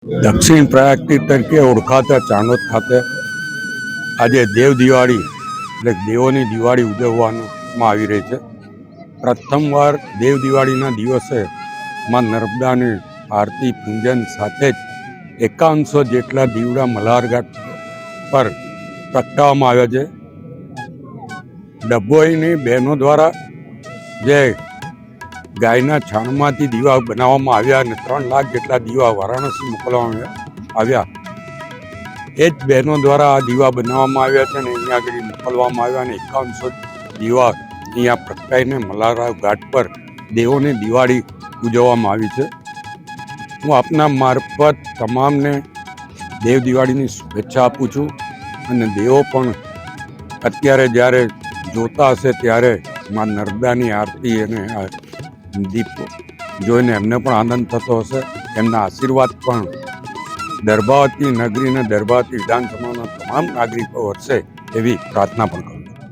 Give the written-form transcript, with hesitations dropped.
દક્ષિણ પ્રયાગતીર્થ તરીકે ઓળખાતા ચાણોદ ખાતે આજે દેવ દિવાળી એટલે દેવોની દિવાળી ઉજવવામાં આવી રહી છે. પ્રથમવાર દેવ દિવાળીના દિવસે માં નર્મદાની આરતી પૂજન સાથે જ 5100 જેટલા દીવડા મલ્હારઘાટ પર પ્રગટાવવામાં આવ્યા છે. ડભોઈની બહેનો દ્વારા જે ગાયના છાણમાંથી દીવા બનાવવામાં આવ્યા અને 3 લાખ જેટલા દીવા વારાણસી મોકલવામાં આવ્યા. એ જ બહેનો દ્વારા આ દીવા બનાવવામાં આવ્યા છે અને અહીંયા આગળ મોકલવામાં આવ્યા અને 5100 દીવા અહીંયા પ્રગટાઈને મલ્હાર ઘાટ પર દેવોની દિવાળી ઉજવવામાં આવી છે. હું આપના મારફત તમામને દેવ દિવાળીની શુભેચ્છા આપું છું અને દેવો પણ અત્યારે જ્યારે જોતા હશે ત્યારે માં નર્મદાની આરતી અને દીપો જોઈને એમને પણ આનંદ થતો હશે. એમના આશીર્વાદ પણ દર્ભાવતી નગરી અને દર્ભાવતી વિધાનસભાના તમામ નાગરિકો વરસે એવી પ્રાર્થના પણ કરું.